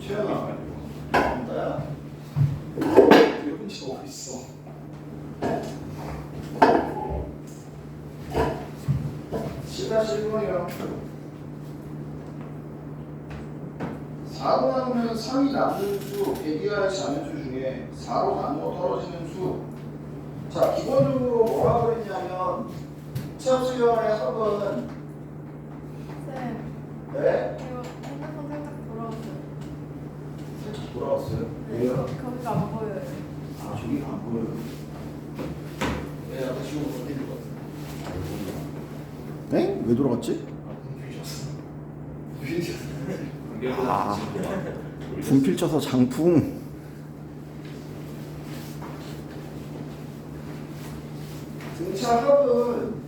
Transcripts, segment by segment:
최연아, 나야. 왜 혼자 오고 있어? 시다 실버요. 4로 나누면 3이 남는 수, 100 이하이지 않은 수 중에 4로 나누어 떨어지는 수. 자, 기본적으로 뭐라고 그랬냐면 체압수열의 합은 쌤, 네? 이거 핸드폰 살짝 돌아오세요. 살짝 돌아왔어요. 네, 왜요? 거기가 안 보여요. 아, 저기가 안 보여요. 왜 아까 지금 어디 들어갔어? 네? 왜 돌아갔지? 아, 분필 쳐서 장풍. 등차 합은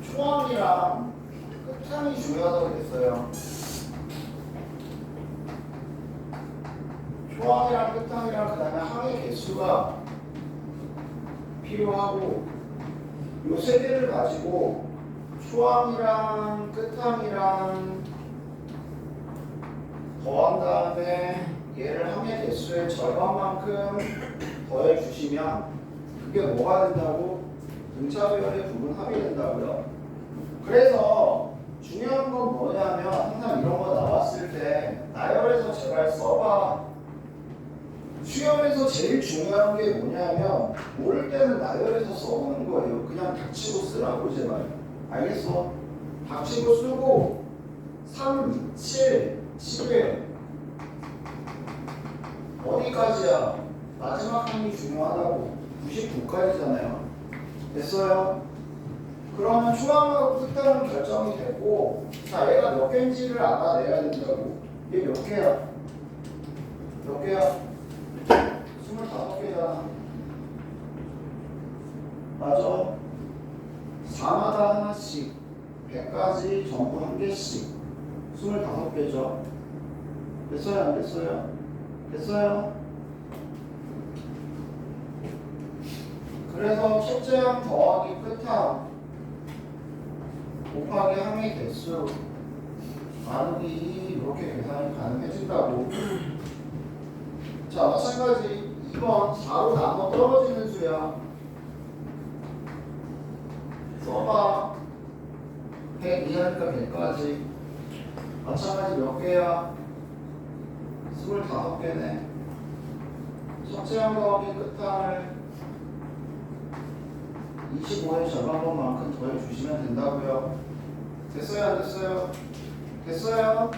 초항이랑 끝항이 중요하다고 그랬어요. 초항이랑 끝항이랑 그 다음에 항의 개수가 필요하고 이 세 개를 가지고 초항이랑 끝항이랑 더한 다음에 얘를 항의 개수의 절반만큼 더해 주시면 그게 뭐가 된다고? 등차배열의 부분 합이 된다고요. 그래서 중요한 건 뭐냐면 항상 이런 거 나왔을 때 나열해서 제발 써봐. 수염에서 제일 중요한 게 뭐냐면 모를 때는 나열해서 써보는 거예요. 그냥 닥치고 쓰라고 제발. 알겠어? 닥치고 쓰고 3, 7, 11 어디까지야? 마지막 항이 중요하다고. 99까지잖아요. 됐어요? 그러면 초항하고 끝항은 결정이 됐고, 자, 얘가 몇 개인지를 알아내야 된다고. 얘 몇 개야? 몇 개야? 25개잖아. 맞아? 4마다 하나씩, 100까지 전부 한 개씩. 25개죠. 됐어요? 안 됐어요? 됐어요? 그래서 첫째 항 더하기 끝항 곱하기 항의 개수 나누기 이렇게 계산이 가능해진다고. 자, 마찬가지 2번 4로 나눠 떨어지는 수야. 써봐. 100 이하니까 100까지. 마찬가지 몇 개야? 25개네. 첫째 항 더하기 끝항을 25의 절반만큼 더해 주시면 된다고요. 됐어요? 안 됐어요? 됐어요?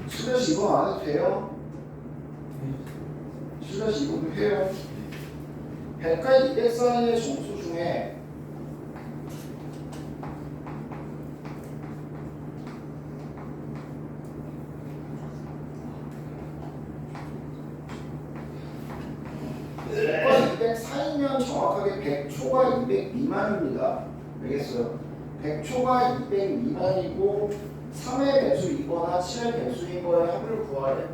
7-2번 안 해도 돼요? 7-2번도 해요. 100과 200 사이의 정수 중에 사이면 정확하게 100초가 200 미만입니다. 알겠어요? 100초가 200 미만이고 3의 배수이거나 7의 배수인 거에 합을 구하래.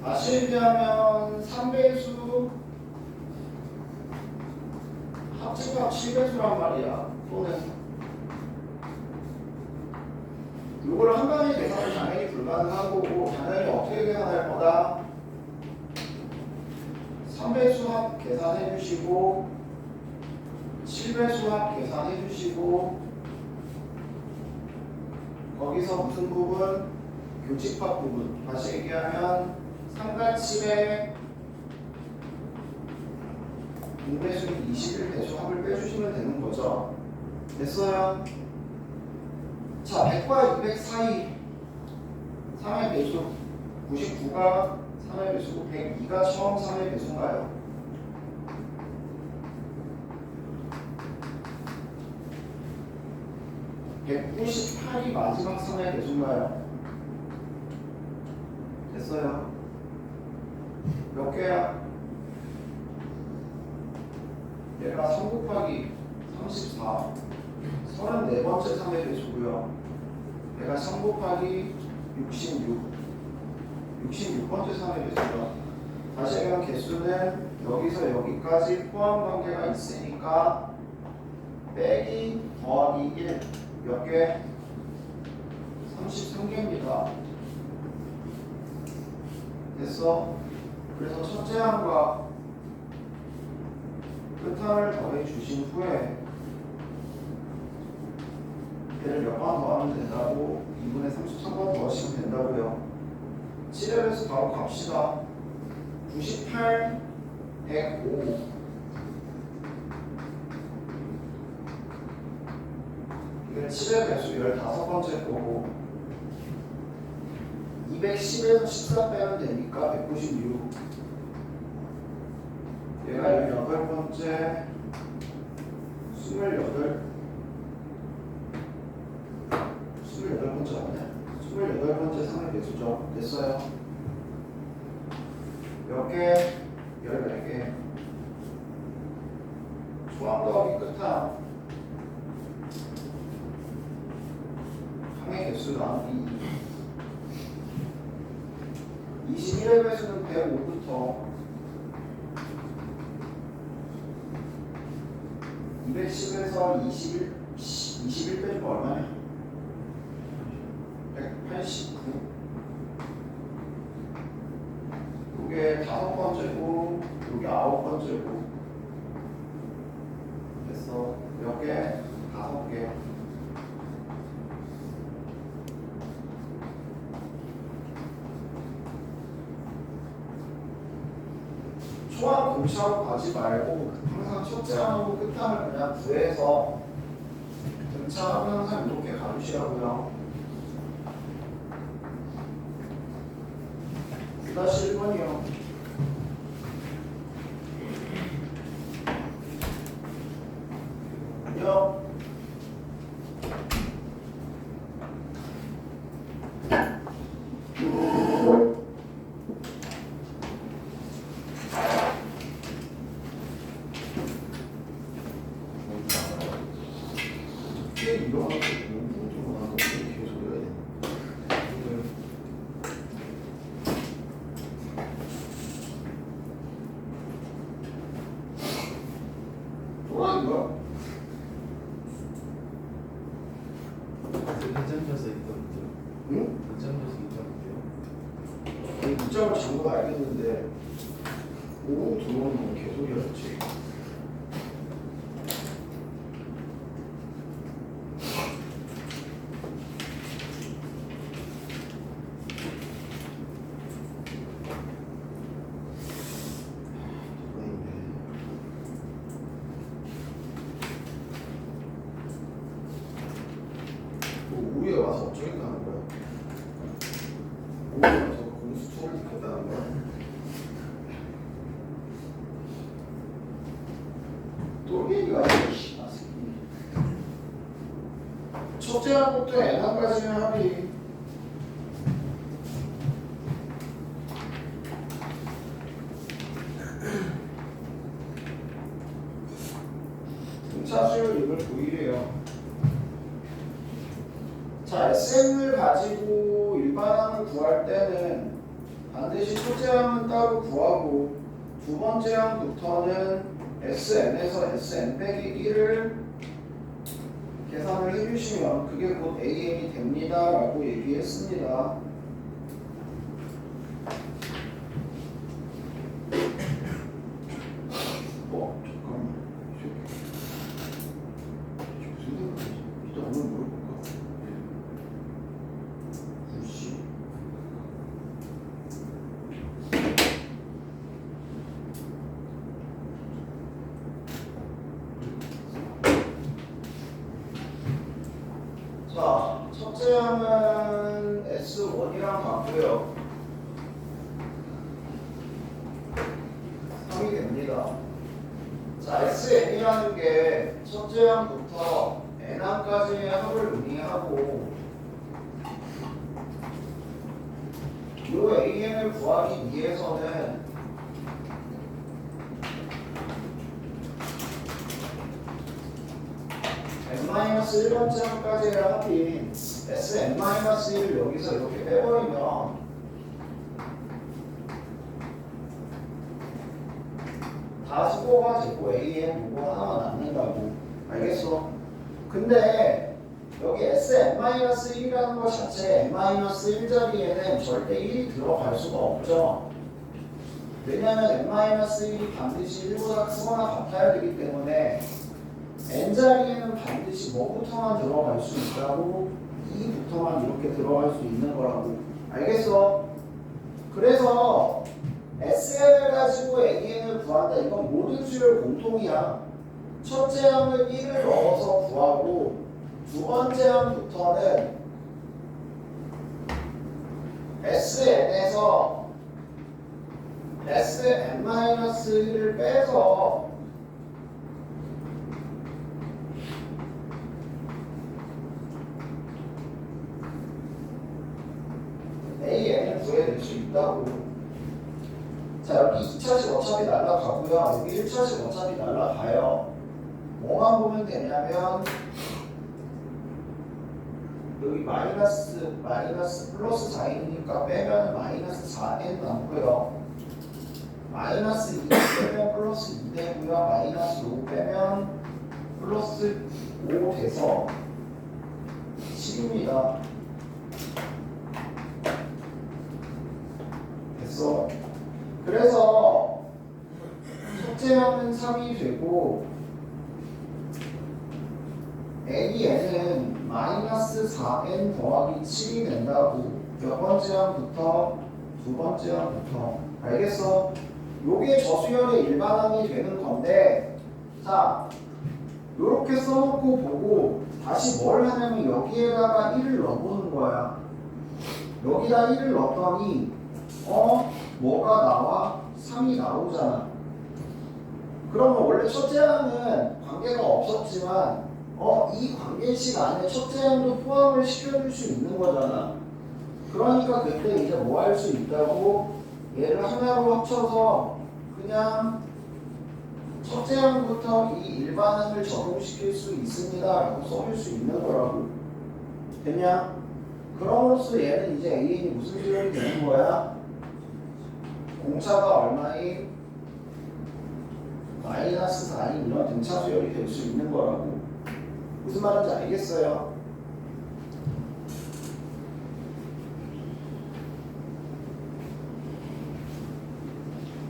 다시 얘기하면 3배수 합집합 7배수란 말이야. 또는 이걸 한 방에 계산은 당연히 불가능한 거고 당연히 어떻게 계산할 거다? 3배수 합 계산해 주시고 7배수 합 계산해 주시고 거기서 무슨 부분? 교집합 부분. 다시 얘기하면 3과7에 6배수 21배수 합을 빼주시면 되는 거죠. 됐어요? 자, 100과 200 사이 3의 배수 99가 3의 배수고 102가 처음 3의 배수인가요? (198이) 마지막 3의 배수인가요? 됐어요? 몇 개야? 얘가 3 곱하기 34 34번째 3의 배수고요. 얘가 3 곱하기 66 66번째 상의 개수가 다시 얘기하면 개수는 여기서 여기까지 포함 관계가 있으니까 빼기 더하기 1 몇 개? 33개입니다. 됐어? 그래서 첫째 항과 끝항을 더해 주신 후에 얘를 몇 번 더하면 된다고 2분의 33번 더하시면 된다고요. 7열에서 바로 갑시다. 98, 105 이게 7의 배수 15번째 거고 210에서 14 빼면 되니까 196 얘가 18번째 28번째 아니야? 28번째 상의 배수죠. 됐어요. 몇 개? 14개. 초항 더하기 끝항 항의 개수 나누기 21의 배수는 105부터 210에서 21 빼주면 얼마냐? 189 요게 5번째고 요게 9번째고 됐어. 몇 개? 5개. 초항 공식하고 가지 말고 항상 첫째 항하고 끝항을 그냥 구해서 등차하면 항상 이렇게 가주시라고요. 9-1번이요. 안녕. 현장에서 있던데요. 응? 현장에서 있던데요. 문장을 전부 알겠는데 오후 들어오는 건 개소리였지. 오후에 와서 어쩌겠다는 거야? 오후에 와서 공수처를 듣겠다는 거야? 똘갱이가 아니지. 첫째 항부터 n항까지는 합의. 등차 수열 이걸 보이래요. 자, SM을 가지고 일반항을 구할 때는 반드시 첫째 항은 따로 구하고 두 번째 항부터는 SN에서 SN 빼기 1을 계산을 해주시면 그게 곧 AN이 됩니다 라고 얘기했습니다. 잠깐만. 무슨 생각이지? 이따 오늘 물어볼까? 굳이? 자, 첫째 항은 S1이랑 같고요. 3이 됩니다. 자, SN이라는 게 첫째 항부터 N항까지의 합을 의미하고 이 AN을 구하기 위해서는 n-1번째 항까지의 합인 Sn-1을 여기서 이렇게 빼버리면 다 수거가 되고 AN 요거 하나만 남는다고. 알겠어? 근데 여기 Sn-1이라는 것 자체에 n-1 자리에는 절대 1이 들어갈 수가 없죠. 왜냐하면 n-1이 반드시 1보다 크거나 같아야 되기 때문에 n 자리에는 반드시 뭐부터만 들어갈 수 있다고? 2부터만 이렇게 들어갈 수 있는 거라고. 알겠어? 그래서 Sn을 가지고 AN을 구한다. 이건 모든 수열 공통이야. 첫째 항을 1을 넣어서 구하고 두 번째 항부터는 Sn에서 Sn-1을 빼서 AN을 구해낼 수 있다고. 자, 여기 2차식 어차피 날라가고요. 여기 1차식 어차피 날라가요. 뭐만 보면 되냐면 여기 마이너스 플러스 4이니까 빼면 마이너스 4n 남고요. 마이너스 2 빼면 플러스 2 되고요. 마이너스 5 빼면 플러스 5 돼서 10입니다. 됐어. 그래서 첫째 항은 3이 되고 AN은 마이너스 4n 더하기 7이 된다고. 몇 번째 항부터? 두 번째 항부터. 알겠어? 요게 저수열의 일반항이 되는 건데, 자, 요렇게 써놓고 보고 다시 뭘 하냐면 여기에다가 1을 넣어보는 거야. 여기다 1을 넣었더니 뭐가 나와? 3이 나오잖아. 그러면 원래 첫째 항은 관계가 없었지만 이 관계식 안에 첫째 항도 포함을 시켜줄 수 있는 거잖아. 그러니까 그때 이제 뭐 할 수 있다고? 얘를 하나로 합쳐서 그냥 첫째 항부터 이 일반항을 적용시킬 수 있습니다 라고 써줄 수 있는 거라고. 됐냐? 그럼으로써 얘는 이제 AN이 무슨 수열이 되는 거야? 공차가 얼마인? 마이너스 4인 이런 등차 수열이 될 수 있는 거라고. 무슨 말인지 알겠어요?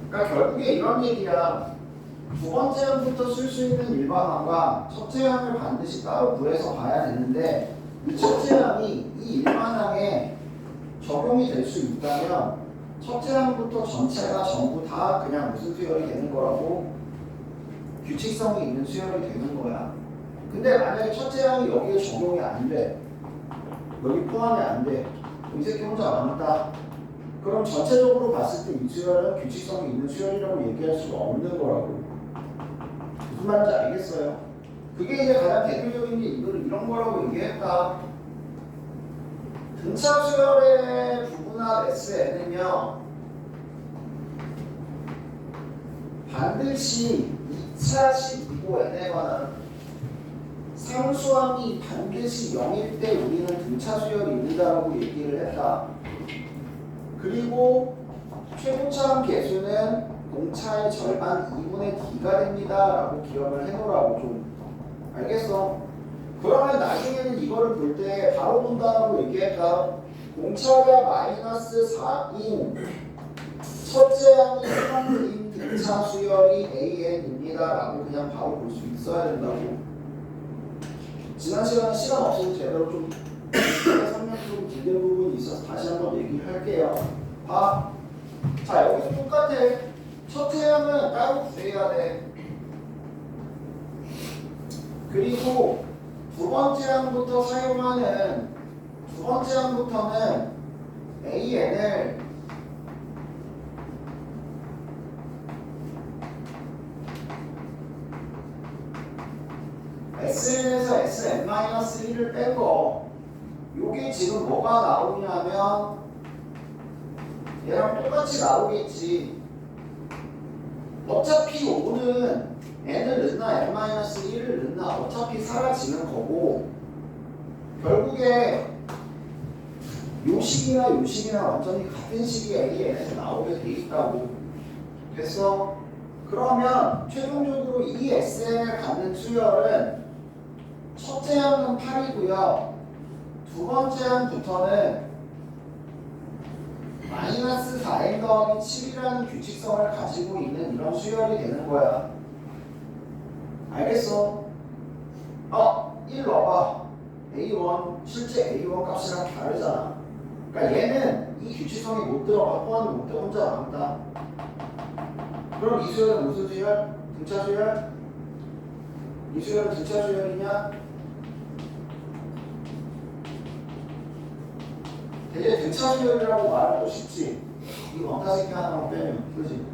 그러니까 결국에 이런 얘기야. 두 번째 항부터 쓸 수 있는 일반항과 첫째 항을 반드시 따로 구해서 봐야 되는데 이 첫째 항이 이 일반항에 적용이 될 수 있다면 첫째 항부터 전체가 전부 다 그냥 무슨 수열이 되는 거라고? 규칙성이 있는 수열이 되는 거야. 근데 만약에 첫째 항이 여기에 적용이 안 돼. 여기 포함이 안 돼. 이 새끼 혼자 많다. 그럼 전체적으로 봤을 때 이 수열은 규칙성이 있는 수열이라고 얘기할 수가 없는 거라고. 무슨 말인지 알겠어요? 그게 이제 가장 대표적인 게 이런 거라고 얘기했다. 등차 수열의 부분합 SN은요 반드시 2차식 N에 관한 상수항이 반드시 0일 때 우리는 등차 수열이 있다라고 얘기를 했다. 그리고 최고차항 계수는 공차의 절반 2분의 D가 됩니다 라고 기억을 해놓으라고. 좀 알겠어? 그러면 나중에는 이거를 볼 때 바로 본다라고 얘기했다. 공차가 마이너스 4인 첫째 항이 3인 등차 수열이 AN입니다 라고 그냥 바로 볼 수 있어야 된다고. 지난 시간에 시간 없어서 제대로 좀 설명 좀 길게 부분이 있어서 다시 한번 얘기를 할게요. 봐. 자, 여기서 똑같아. 첫째 항은 따로 구해야 돼. 그리고 두 번째 항부터 사용하는 두 번째 항부터는 AN을 SN에서 Sn-1을 뺀 거. 요게 지금 뭐가 나오냐면 얘랑 똑같이 나오겠지. 어차피 5는 n을 넣나 n-1을 넣나 어차피 사라지는 거고 결국에 요식이나 요식이나 완전히 같은 식이 AN에서 나오게 돼 있다고. 됐어? 그러면 최종적으로 이 SN을 갖는 수열은 첫째 항은 8이고요. 두 번째 항부터는 마이너스 4n 더하기 7이라는 규칙성을 가지고 있는 이런 수열이 되는 거야. 알겠어? 1 넣어봐. A1 실제 A1 값이랑 다르잖아. 그러니까 얘는 이 규칙성이 못 들어가. 포함이 못 돼. 혼자 나온다. 그럼 이 수열은 무슨 수열? 등차 수열? 이 수열은 등차 수열이냐? 되게 등차 수열이라고 말하고 싶지. 이 원타새끼 하나만 빼면, 그지?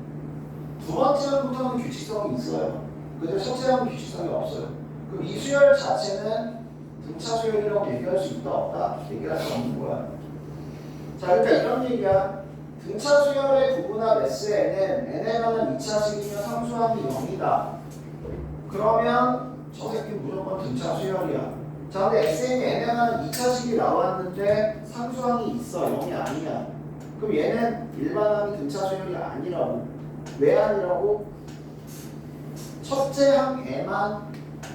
두 번째 항부터는 규칙성이 있어요. 근데 첫째 항은 규칙성이 없어요. 그럼 이 수열 자체는 등차 수열이라고 얘기할 수 있다 없다? 얘기할 수 없는 거야. 자, 그러니까 이런 얘기야. 등차 수열의 구분합 S에는 n에 관한 2차식이면 상수항이 0이다. 그러면 저 새끼 무조건 등차 수열이야. 자, 근데 Sn이 n에 관한 2차식이 나왔는데 상수항이 있어. 0이 아니야. 그럼 얘는 일반항이 등차 수열이 아니라고. 왜 아니라고? 첫째 항에만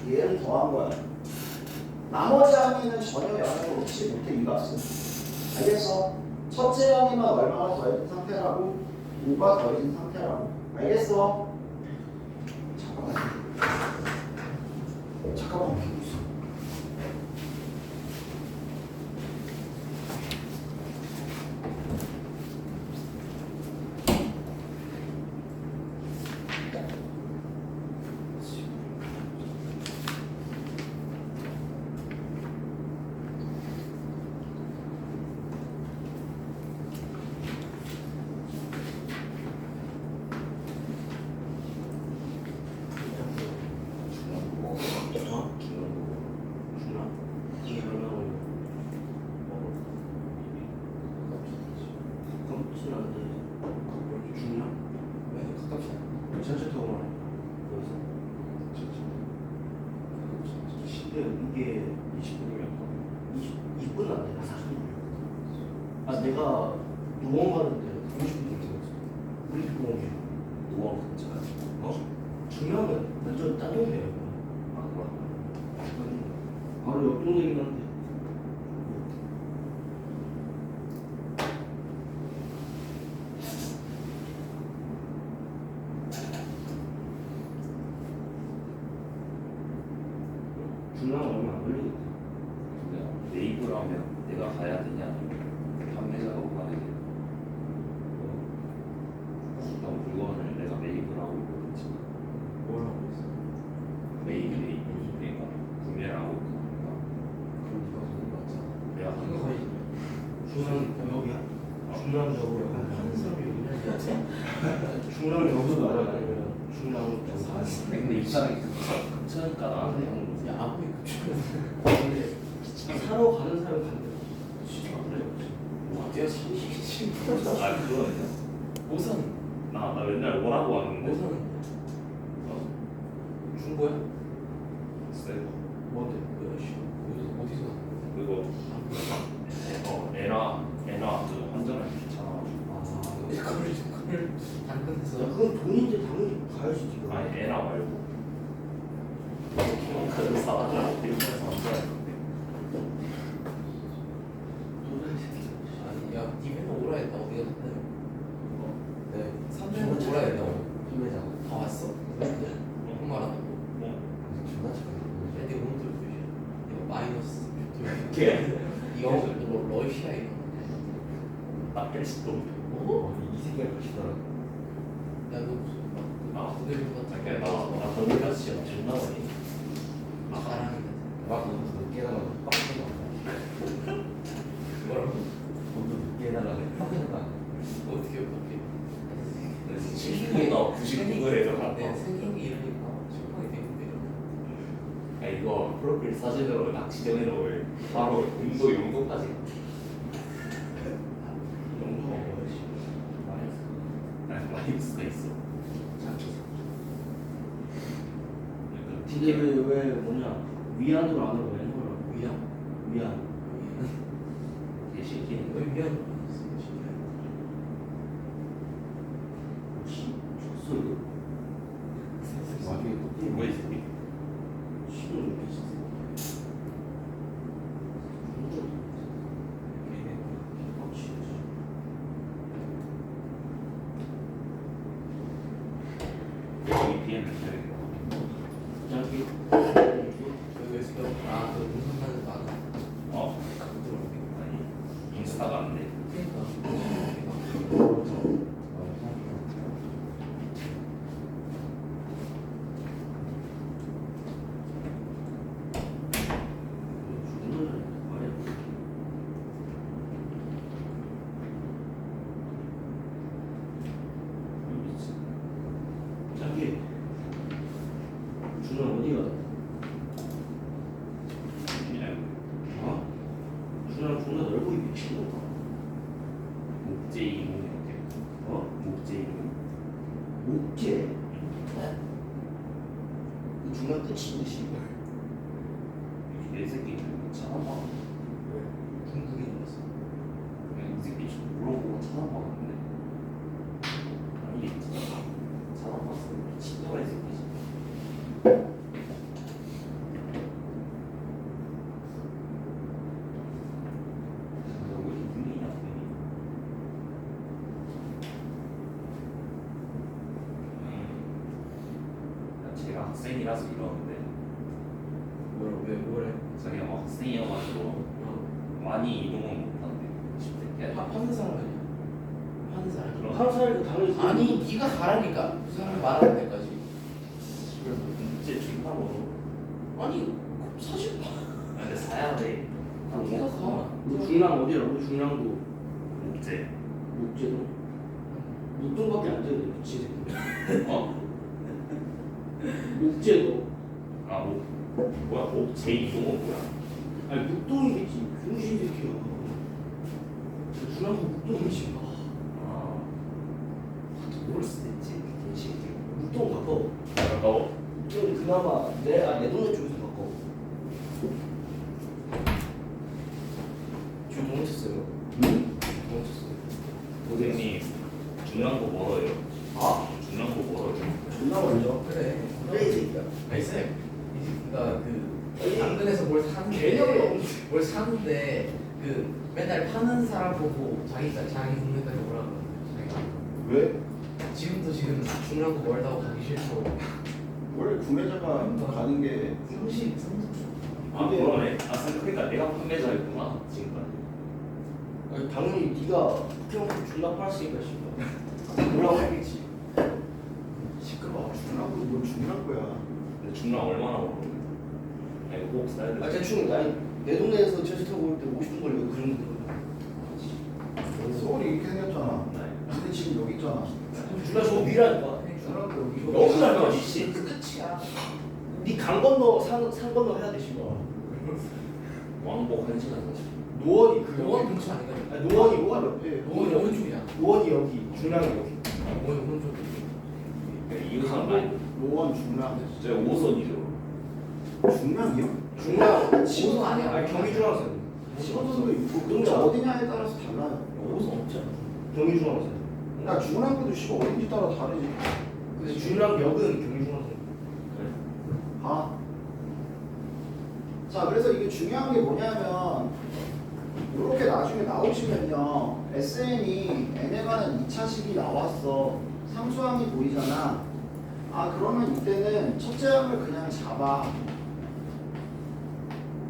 얘를 더한 거야. 나머지 항에는 전혀 영향을 얻지 못해 이 값은. 알겠어? 첫째 항에만 얼마가 더해진 상태라고, 5가 더해진 상태라고. 알겠어? 잠깐만 피고 있어. 이게 20분이면 20분 안 돼. 40분. 내가 노원 가는데 30분 정도. 우리 노원이 노원 근처. 중요한 완전 딴 동네예요. 바로 옆 동네긴 한데. 중요한 얼마 안 걸리겠다. 네이버로 하면 내가 가야 되냐 아니면 판매자가 가야 되냐. 어떤 물건을 내가 매입을 하고 있거든지 뭘 하고 있어? 매입 그러니까 구매를 하고 있거든요. 그럼 네가 그런 거 같잖아. 내가 하는 거 중간 여기야? 중간적으로 약간 하는 사람이 있냐? 중간 여기서 말하면 중간 근데 입장이 괜찮으니까 나한테 하는 거지. 야 아무리 근데 사러 가는 사람 반대. 진짜 그래? 어디야 사기지? 아 그거 아니야? 못 사는. 나 맨날 뭐라고 하는데? 못 사는. 중고야? 쎄. 뭔데? 어디서? 그거 에라 그 환전을 귀찮아가지고. 그걸 당근에서. 그건 돈인데 당연히 가야지 지금. 아니 에라 말고 그걸 사가지고 일본에서 환전할 건데. 아니 야, 니 맨날 오라 했다. 어디가 갔나요? 네, 3년은 오라 했다고. 판매자. 다 왔어. 한 말하고. 존나 착하네. 근데 오늘 이거 마이너스. 걔 이거 러시아 이거. 낚일 수도 어? 이 새끼가 가시더라. 야, 너 무슨 막 그대로가 그러니까 나 거기 가서 진짜 존나 많이 잘하는데. 막 너무 늦게 나가고 빡쳐서 뭐라고? 너무 늦게 나가고 빡쳐서 어떻게 어떻게? 친구가 99회에서 네, 생긴 게 이러니까 실망이 되는데. 야 이거 프로필 사진으로 낚시전으로 바로 인도 용도까지 영도가 뭐야지. 마이너스가 있어. 근데 왜 뭐냐 위안으로 안 하고 왼거로 위안? 위안. 이게 신기해. 왜 위안? 혹시 줬어 이거? 목재 이동이 어때요? 목재 이동. 목재. 그 중간 끝인 듯이. 내 새끼 찾아봐. 중국에 있었어. 이 새끼 좀 물어보고 찾아봤는데 아니 찾아봤어. 진짜가 이 새끼지. 왜 이렇게 들리냐 제가 학생이라서 이러는데 뭐래? 자기가 막 학생이어가지고 많이 이동은 못한대. 10대 때. 하는 사람 아니야? 하는 사람. 그럼 하루 살고 당연히. 아니 네가 가라니까 그 사람이 말하는 데까지. 이제 존나 멀어. 아니 사실 근데 사야 돼. 네가 가. 우리 중랑 어디야? 우리 중랑도 목재. 목재도 목동밖에 안 되는데 미친 새끼. 어? 목재도. 아 뭐야? 목재 이동은 뭐야? 아니 목동이겠지. 병신 새끼야. 중랑도 목동이지. 아 모를 수도 있지. 개새끼. 목동 가까워. 가까워? 목동 그나마 내 동네 쪽에서 가까워. 지금 도망쳤어요. 응? 도망쳤어요. 고객님 중랑도 멀어요. 아 중랑도 멀어요. 존나 멀죠. 그래. 그래 이 새끼야. 아니 쌤, 이 새끼가 그 당근에서 뭘 사는데 개념이 없는데. 뭘 사는데 그 맨날 파는 사람 보고 자기 동네까지 오라고 자기가. 왜? 지금도 지금 중랑구 멀다고 가기 싫고. 원래 구매자가 가는 게 30. 아 근데- 그러네. 아 생각해보니까 내가 판매자였구나 지금까지. 아니, 당연히 네가 포켓몬 존나 팔았으니까 씨발. 뭐라고 하겠지. 시끄러워. 중랑도 뭘 중요한 거야. 근데 중랑 얼마나 멀어? 아니 꼭 사야 돼. 아 대충 아니 내 동네에서 전세 타고 올 때 50분 걸려 그 정도. 서울이 이렇게 생겼잖아. 네. 근데 지금 여기 있잖아. 누나 저거 위라니까. 중랑도 여기. 여기 갈 거야, 씨. 그 끝이야. 네강 건너 산 건너 해야 돼 씨발. 왕복 1시간 40분. 노원이 그 노원 여기. 근처 아닌가? 아니 노원이 노원 옆에. 노원이 오른쪽이야. 노원이 여기. 중랑이 여기. 노원이 오른쪽. 이웃사람 많이. 노원 중랑. 저 5선이죠. 중랑이요? 중랑 지호선 아니야. 아니 경기 중앙선. 시원선도 있고 근데 그렇죠. 어디냐에 따라서 달라요. 5선 없잖아. 경기 중앙선. 그러니까 중랑구도 시고 어딘지 따라 다르지. 근데 중랑역은 경기 중앙선. 아. 자, 그래서 이게 중요한 게 뭐냐면 이렇게 나중에 나오시면요. SN이 n에 관한 2차식이 나왔어. 상수항이 보이잖아. 아, 그러면 이때는 첫째 항을 그냥 잡아.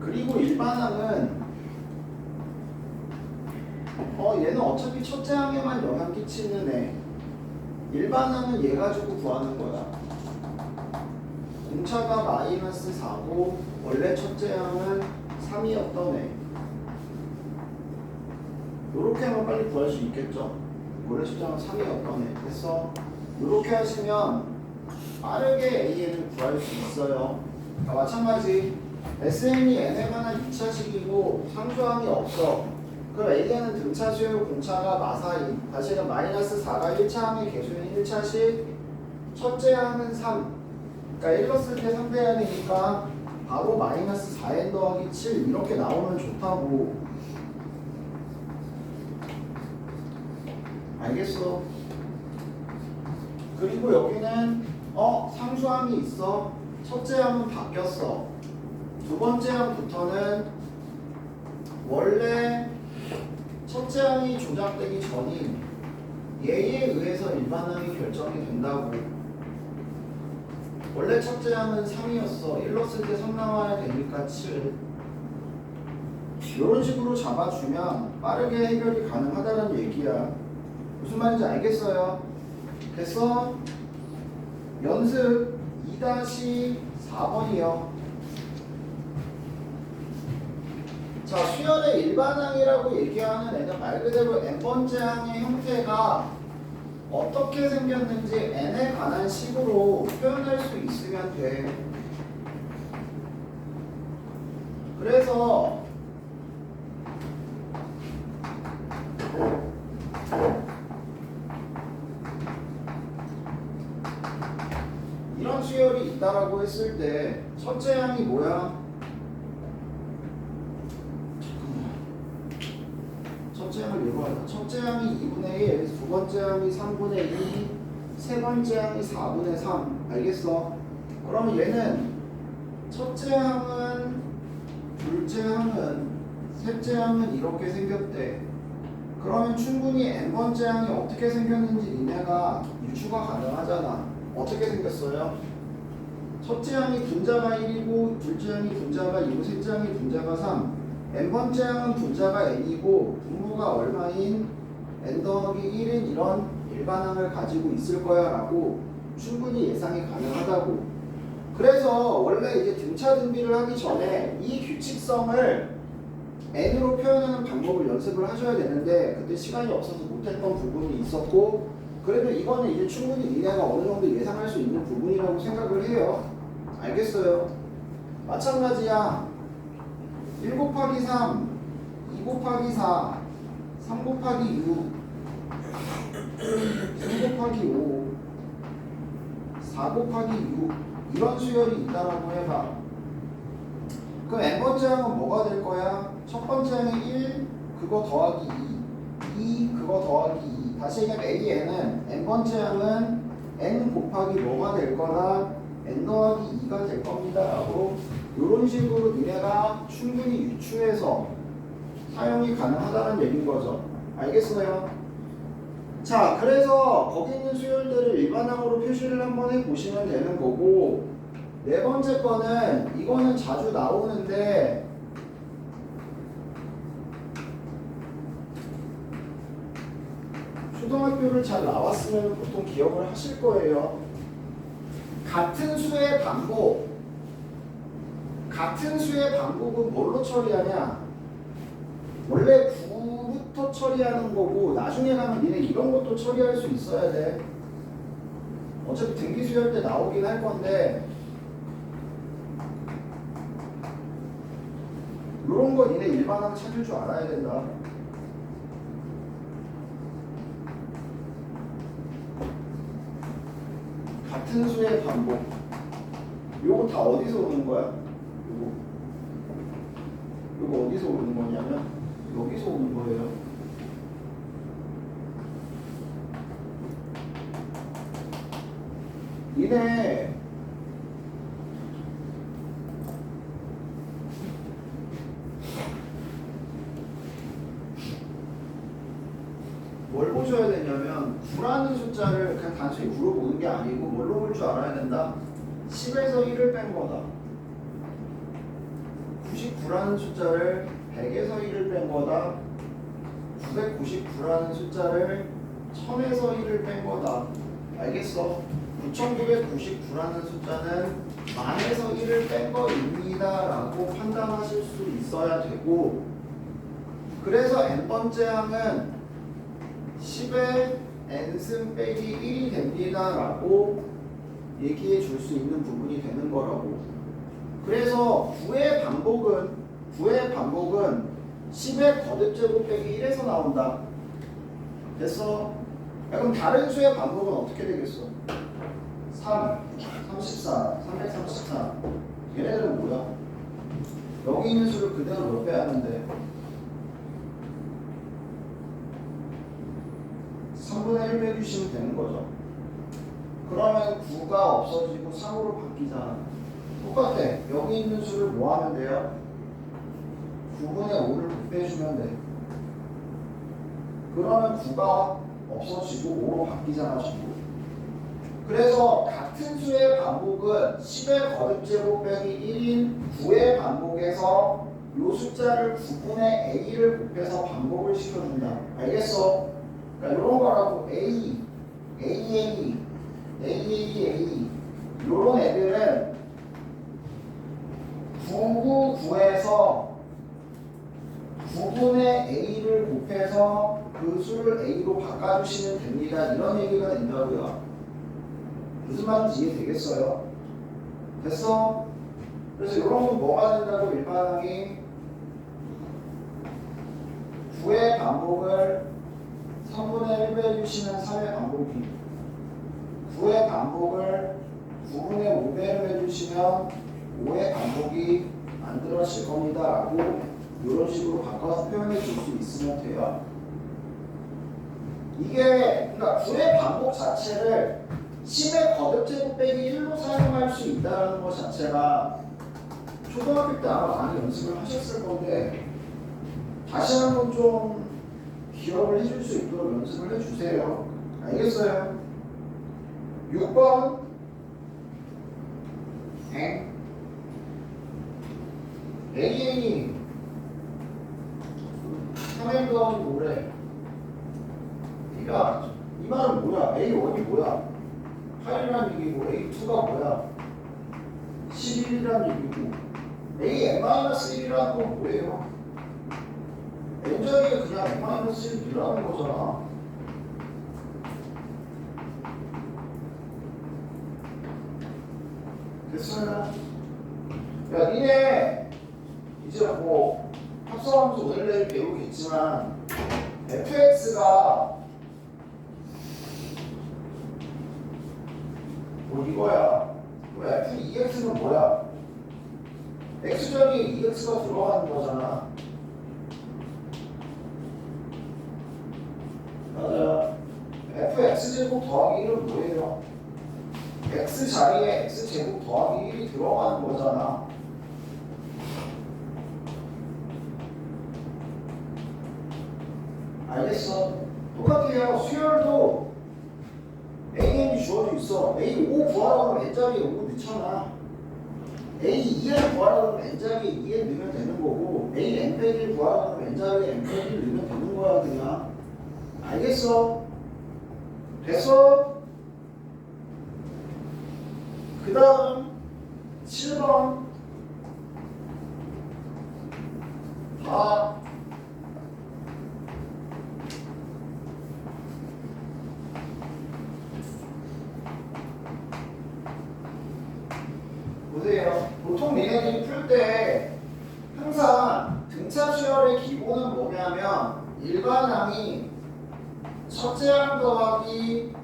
그리고 일반항은 얘는 어차피 첫째 항에만 영향 끼치는 애. 일반항은 얘 가지고 구하는 거야. 공차가 마이너스 4고 원래 첫째 항은 3이었던 애. 요렇게 하면 빨리 구할 수 있겠죠? 원래 첫째 항은 3이었던 애. 그래서 요렇게 하시면 빠르게 A를 구할 수 있어요. 그러니까 마찬가지 SN이 n에 관한 2차식이고 상수항이 없어. 그럼 A는 등차수요 공차가 마사인. 다시는 마이너스 4가 1차항의 개수인 1차식. 첫째 항은 3. 그러니까 1 넣었을 때 3대야 되니까 바로 마이너스 4n 더하기 7 이렇게 나오면 좋다고. 알겠어. 그리고 여기는 상수항이 있어. 첫째 항은 바뀌었어. 두 번째 항부터는 원래 첫째 항이 조작되기 전인 얘에 의해서 일반항이 결정이 된다고. 원래 첫째 항은 3이었어. 1 넣었을 때 3 나와야 되니까 7. 이런 식으로 잡아주면 빠르게 해결이 가능하다는 얘기야. 무슨 말인지 알겠어요? 그래서 연습 2-4번이요. 자, 수열의 일반항이라고 얘기하는 애는 말 그대로 n번째 항의 형태가 어떻게 생겼는지 n에 관한 식으로 표현할 수 있으면 돼. 그래서 있다라고 했을 때 첫째 항이 뭐야? 잠깐만. 첫째 항을 읽어야 첫째 항이 2분의 1, 두 번째 항이 3분의 2, 세 번째 항이 4분의 3. 알겠어? 그러면 얘는 첫째 항은, 둘째 항은, 셋째 항은 이렇게 생겼대. 그러면 충분히 n번째 항이 어떻게 생겼는지 니네가 유추가 가능하잖아. 어떻게 생겼어요? 첫째 항이 분자가 1이고 둘째 항이 분자가 2고 셋째 항이 분자가 3. n번째 항은 분자가 n이고 분모가 얼마인 n 더하기 1인 이런 일반항을 가지고 있을 거야 라고 충분히 예상이 가능하다고. 그래서 원래 이제 등차 등비를 하기 전에 이 규칙성을 n으로 표현하는 방법을 연습을 하셔야 되는데 그때 시간이 없어서 못했던 부분이 있었고, 그래도 이거는 이제 충분히 니네가 어느 정도 예상할 수 있는 부분이라고 생각을 해요. 알겠어요? 마찬가지야. 1 곱하기 3, 2 곱하기 4, 3 곱하기 6, 3 곱하기 5, 4 곱하기 6 이런 수열이 있다라고 해봐. 그럼 n번째 항은 뭐가 될 거야? 첫 번째 항이 1, 그거 더하기 2, 2, 그거 더하기 2. 다시 얘기하면 AN은 n번째 항은 n 곱하기 뭐가 될 거라 n 더하기 2가 될 겁니다 라고 이런 식으로 니네가 충분히 유추해서 사용이 가능하다는 얘기인 거죠. 알겠어요? 자, 그래서 거기 있는 수열들을 일반항으로 표시를 한번 해보시면 되는 거고, 네 번째 거는 이거는 자주 나오는데 초등학교를 잘 나왔으면 보통 기억을 하실 거예요. 같은 수의 반복, 같은 수의 반복은 뭘로 처리하냐? 원래 9부터 처리하는 거고 나중에 가면 니네 이런 것도 처리할 수 있어야 돼. 어차피 등기수열 때 나오긴 할 건데 이런 거 니네 일반항 찾을 줄 알아야 된다. 같은 수의 반복. 요거 다 어디서 오는 거야? 요거 어디서 오는 거냐면 여기서 오는 거예요. 니네 뭘 보셔야 되냐면 9라는 숫자를 그냥 단순히 9로 보는 게 아니고 뭘로 볼 줄 알아야 된다. 10에서 1을 뺀 거다. 99라는 숫자를 100에서 1을 뺀 거다. 999라는 숫자를 1000에서 1을 뺀 거다. 알겠어? 9999라는 숫자는 1000에서 1을 뺀 거입니다 라고 판단하실 수 있어야 되고, 그래서 n번째 항은 10의 n승 빼기 1이 됩니다 라고 얘기해 줄 수 있는 부분이 되는 거라고. 그래서 9의 반복은 10의 거듭제곱 빼기 1에서 나온다. 됐어? 야, 그럼 다른 수의 반복은 어떻게 되겠어? 3, 34, 334. 얘네들은 뭐야? 여기 있는 수를 그대로 몇 배 하는데 3분의 1 빼주시면 되는 거죠. 그러면 9가 없어지고 3으로 바뀌잖아. 똑같아. 여기 있는 수를 뭐 하면 돼요? 9분의 5를 곱해주면 돼. 그러면 9가 없어지고 5로 바뀌잖아, 전부. 그래서 같은 수의 반복은 10의 거듭제곱 빼기 1인 9의 반복에서 이 숫자를 9분의 a를 곱해서 반복을 시켜준다. 알겠어? 그러니까 이런 거라고 a, 이런 애들은 999에서 9분의 a를 곱해서 그 수를 a로 바꿔주시면 됩니다. 이런 얘기가 된다고요. 무슨 말인지 이해되겠어요? 됐어? 그래서 이런 건 뭐가 된다고 일반항이 9의 반복을 3분의 1 빼주시면 3의 반복이, 9의 반복을 9분의 5배를 해주시면 5의 반복이 만들어질 겁니다 라고 이런 식으로 바꿔서 표현해 줄 수 있으면 돼요. 이게 그러니까 9의 반복 자체를 10의 거듭제곱 빼기 1로 사용할 수 있다는 것 자체가 초등학교 때 아마 많이 연습을 하셨을 건데 다시 한번 좀 기억을 해줄 수 있도록 연습을 해주세요. 알겠어요? 6번 AN이 3n 더하기 뭐래? B가 이 말은 뭐야? A1이 뭐야? 8이란 얘기고 A2가 뭐야? 11이란 얘기고 AN-1이라는 건 뭐예요? n자리에 그냥 n-1이라는 거잖아. 됐어요? 야, 니네 이제 뭐 합성함수 오늘 내일 배우겠지만 fx가 뭐 이거야. 뭐 f2x는 뭐야? x절에 2x가 들어가는 거잖아. 맞아. fx제곱 더하기 1은 뭐예요? x자리에 x제곱 더하기 1이 들어가는 거잖아. 알겠어? 똑같아요. 수열도 AN이 주어져 있어. A5 구하라고 하면 N자리에 5 넣잖아. A2N 구하라고 하면 N자리에 2N 넣으면 되는 거고 AN-1 구하라고 하면 N자리에 N-1 넣으면 되는 거야 그냥. 알겠어? 됐어? 그 다음 7번 다 보세요. 보통 니네들이 풀 때 항상 등차 수열의 기본은 뭐냐면 일반항이 첫째 항 더하기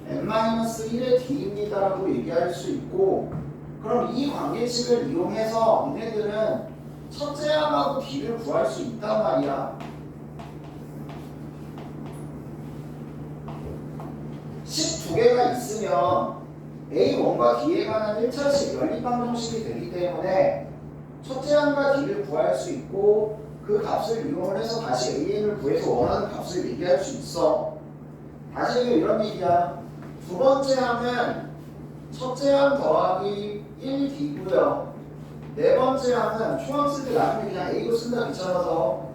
n-1의 d입니다 라고 얘기할 수 있고, 그럼 이 관계식을 이용해서 니네들은 첫째 항하고 d를 구할 수 있단 말이야. 12개가 있으면 A1과 D에 관한 1차식 연립방정식이 되기 때문에 첫째 항과 D를 구할 수 있고 그 값을 이용을 해서 다시 AN을 구해서 원하는 값을 얘기할 수 있어. 다시 이런 얘기야. 두 번째 항은 첫째 항 더하기 1D고요. 네 번째 항은 총항 쓸 때 나중에 그냥 A로 쓴다 귀찮아서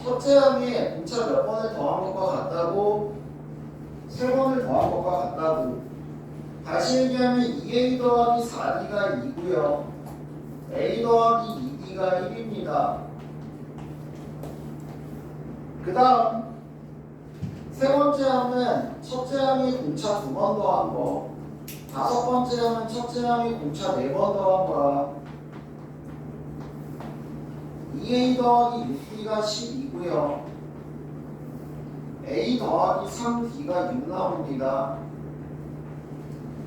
첫째 항에 공차 몇 번을 더한 것과 같다고 세 번을 더한 것과 같다고. 다시 얘기하면 2A 더하기 4D가 2고요. A 더하기 2D가 1입니다. 그 다음 세 번째 항은 첫째 항이 공차 2번 더한 거, 다섯 번째 항은 첫째 항이 공차 4번 더한 거야. 2A 더하기 6D가 12고요. A 더하기 3D가 6 나옵니다.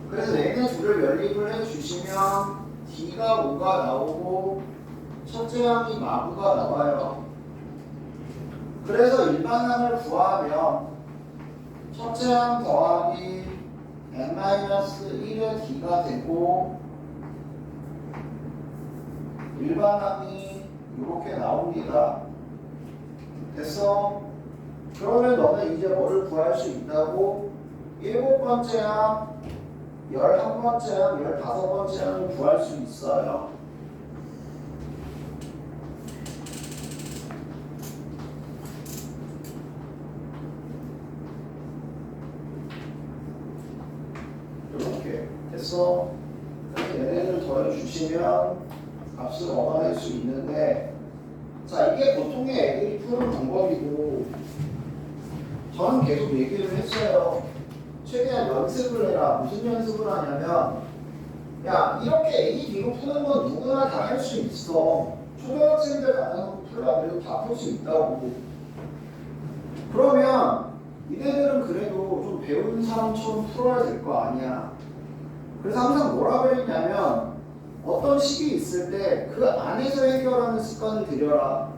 그래서 얘네 둘을 연립을 해주시면 D가 5가 나오고 첫째 항이 마구가 나와요. 그래서 일반항을 구하면 첫째 항 더하기 n-1의 D가 되고 일반항이 이렇게 나옵니다. 됐어? 그러면 너는 이제 뭐를 구할 수 있다고? 7번째 항, 11번째 항, 15번째 항을 구할 수 있어요. 이렇게 됐어? 그래서 얘네를 더해주시면 값을 얻어낼 수 있는데, 자, 이게 보통의 애들이 푸는 방법이고 저는 계속 얘기를 했어요. 최대한 연습을 해라. 무슨 연습을 하냐면, 야, 이렇게 A, B로 푸는 건 누구나 다 할 수 있어. 초등학생들 가능하고 풀라 그래도 다 풀 수 있다고. 그러면 이네들은 그래도 좀 배운 사람처럼 풀어야 될 거 아니야. 그래서 항상 뭐라고 했냐면 어떤 식이 있을 때 그 안에서 해결하는 습관을 들여라.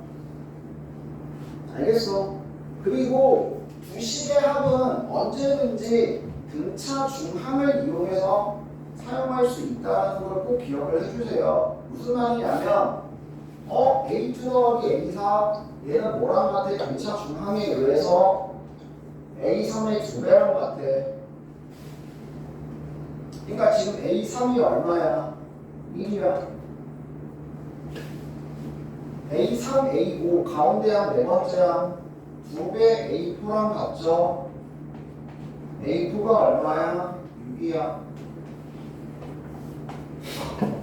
알겠어? 그리고 두 식의 합은 언제든지 등차 중항을 이용해서 사용할 수 있다는 걸 꼭 기억을 해주세요. 무슨 말이냐면 A2 더하기 A4 얘는 뭐랑 같아? 등차 중항에 의해서 A3의 2배랑 같아. 그러니까 지금 A3이 얼마야? 1이야. A3, A5 가운데 한 네 번째 항 2배 A4랑 같죠? A4가 얼마야? 6이야.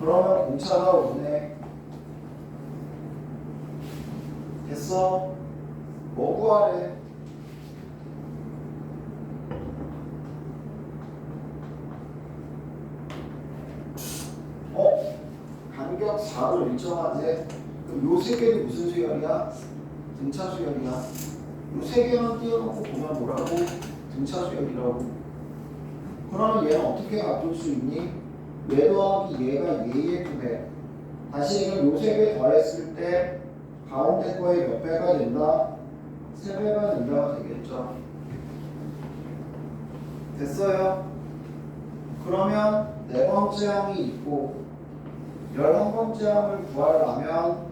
그러면 공차가 5네. 됐어? 뭐 구하래? 간격 4로 일정하대. 그럼 요 세 개는 무슨 수열이야? 등차 수열이야. 요 세 개만 띄워놓고 보면 뭐라고? 등차 수열이라고. 그러면 얘는 어떻게 바꿀 수 있니? 얘 더하기 얘가 얘의 2배. 다시 얘는 요 세 개 더했을 때 가운데 거에 몇 배가 된다? 3배가 된다가 되겠죠. 됐어요? 그러면 네 번째 항이 있고 11번째 항을 구하려면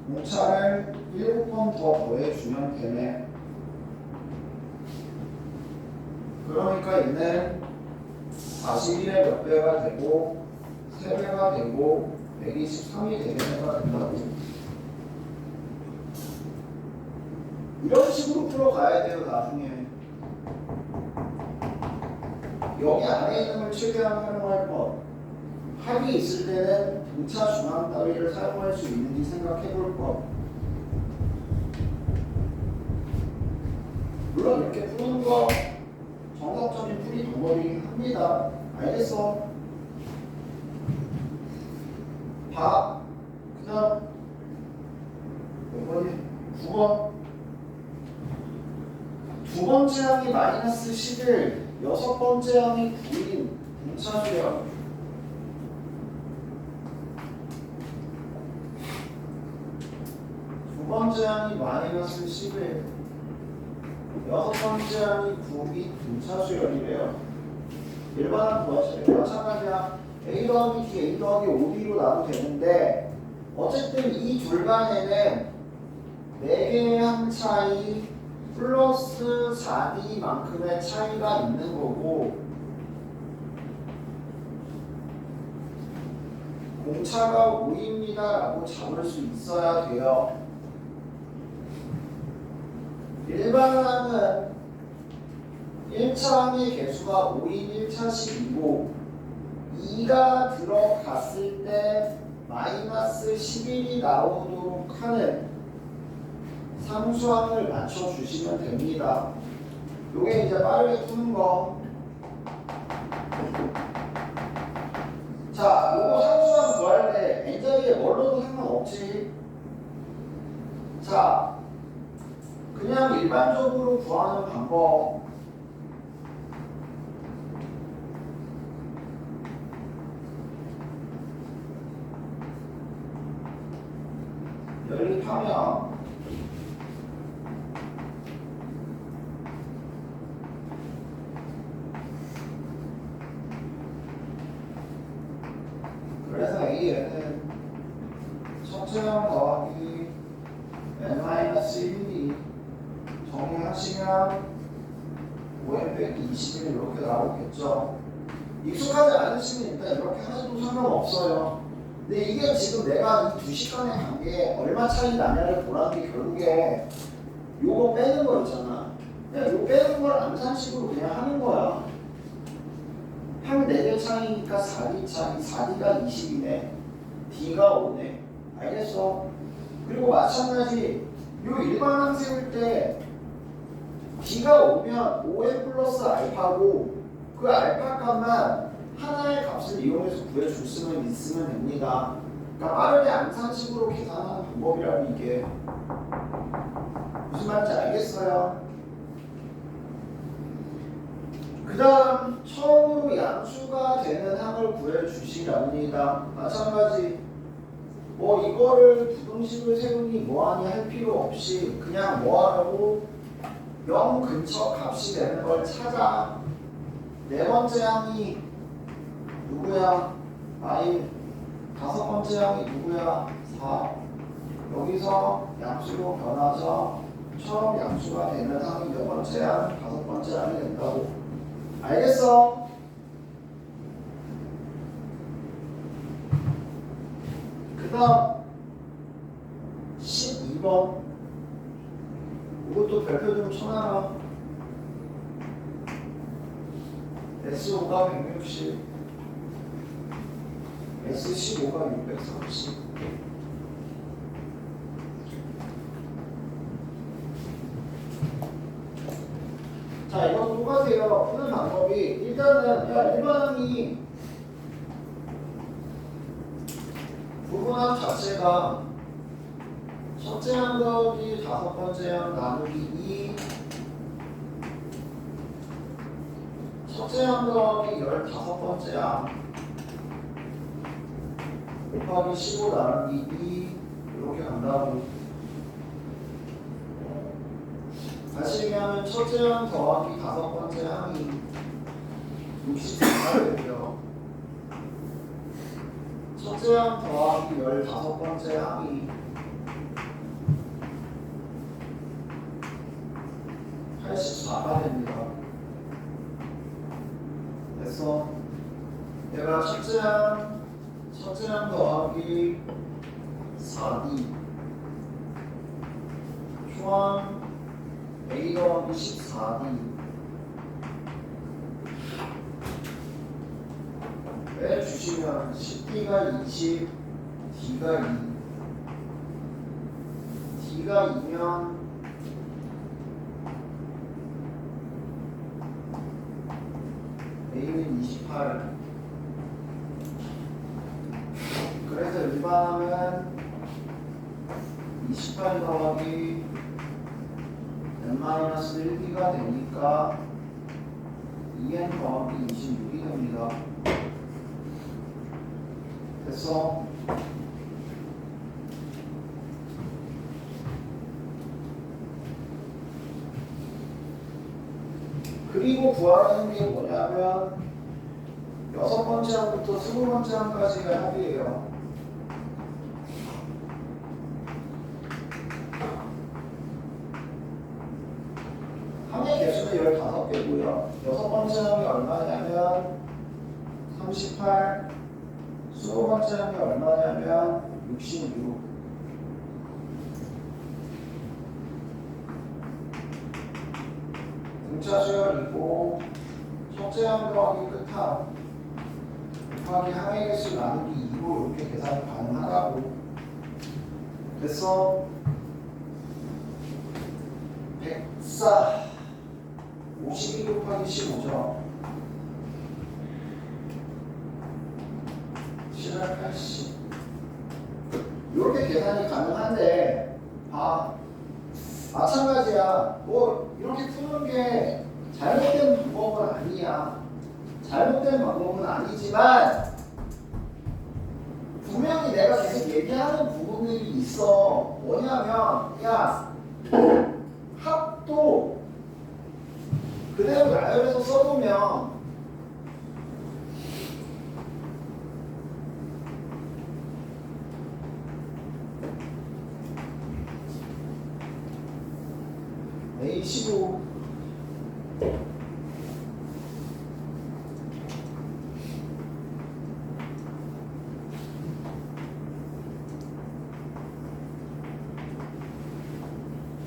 공차를 7번 더 더해주면 되네. 그러니까 얘는 41의 몇 배가 되고 3배가 되고 123이 되는 애가 된다고. 이런 식으로 풀어가야 돼요. 나중에 여기 안에 있는 걸 최대한 활용할 것. 합이 있을 때는 등차 중앙 따위를 사용할 수 있는지 생각해 볼 것. 물론 이렇게 푸는 거 정석적인 풀이 방법이긴 합니다. 알겠어? 봐. 그 다음 몇 번이? 9번. 두 번째 항이 마이너스 11, 여섯 번째 항이 9인 등차 수열. 두 번째 항이 마이너스 11, 여섯 번째 항이 9인 등차 수열이래요. 일반항 구하시래. 마찬가지야. A 더하기 D, A 더하기 OD로 나도 되는데 어쨌든 이 둘 간에는 4개의 항 차이 플러스 4D만큼의 차이가 있는 거고 공차가 5입니다 라고 잡을 수 있어야 돼요. 일반항은 1차 항의 개수가 5인 1차식이고 2가 들어갔을 때 마이너스 11이 나오도록 하는 상수항을 맞춰주시면 됩니다. 요게 이제 빠르게 푸는 거. 자, 요거 상수항 구할 때 n자리에 뭘로도 상관없지. 자, 그냥 일반적으로 구하는 방법. 연립하면 그래서 A에는 첫째 항 더하기 n-1이 정리하시면 5n 빼기 21 이렇게 나오겠죠. 익숙하지 않으시면 일단 이렇게 하셔도 상관없어요. 근데 이게 지금 내가 이 두 시간의 관계에 얼마 차이 나냐를 보라는 게 결국에 요거 빼는 거 있잖아. 그냥 요 빼는 걸 암산식으로 그냥 하는 거야. 항 4개 차이니까 4D 차이, 4D가 20이네. D가 5네. 알겠어? 그리고 마찬가지 요 일반항 세울 때 D가 오면 5n 플러스 알파고 그 알파 값만 하나의 값을 이용해서 구해줄 수는 있으면 됩니다. 그러니까 빠르게 암산식으로 계산하는 방법이라고 이게. 무슨 말인지 알겠어요? 그 다음 처음으로 양수가 되는 항을 구해주시랍니다. 마찬가지 뭐 이거를 부등식을 세우니 뭐하니 할 필요 없이 그냥 뭐하라고 0 근처 값이 되는 걸 찾아. 네 번째 항이 누구야? I. 다섯 번째 항이 누구야? 4. 여기서 양수로 변하죠. 처음 양수가 되는 항이 몇 번째 항? 다섯 번째 항이 된다고. 알겠어? 그 다음 12번 이것도 별표 좀 쳐놔라. S5가 160 S15가 630. 자, 이것도 똑같아요. 푸는 방법이 일단은 야, 일반항이 부분항 자체가 첫째 항 더하기 다섯 번째 항 나누기 2, 첫째 항 더하기 15번째 항 곱하기 15 나누기 2 이렇게 간다고. 다시 얘기하면 첫째 항 더하기 다섯 번째 항이 64가 되고요. 첫째 항 더하기 15번째 항이 84가 됩니다. 됐어? 내가 첫째 항 더하기 4D 초항 A 더하기 14D 빼주시면 10D가 20, D가 2 D가 2면 A는 28. 그래서 일반항은 28 더하기 n-1D가 되니까 2n 더하기 26이 됩니다. 됐어? 그리고 구하라는 게 뭐냐면 여섯 번째 항부터 20번째 항까지가 합이에요. 항의 개수는 15개고요. 여섯 번째 항이 얼마냐면 38, 20번째 항이 얼마냐면 66. 등차 수열이고 첫째 항 더하기 끝항 곱하기 항의 개수 나누기 2로 이렇게 계산이 가능하다고. 됐어? 104 52 곱하기 15죠. 780 이렇게 계산이 가능한데 마찬가지야. 뭐 이렇게 푸는 게 잘못된 방법은 아니야. 잘못된 방법은 아니지만 분명히 내가 계속 얘기하는 부분들이 있어. 뭐냐면 야 합도 그대로 나열해서 써보면 A15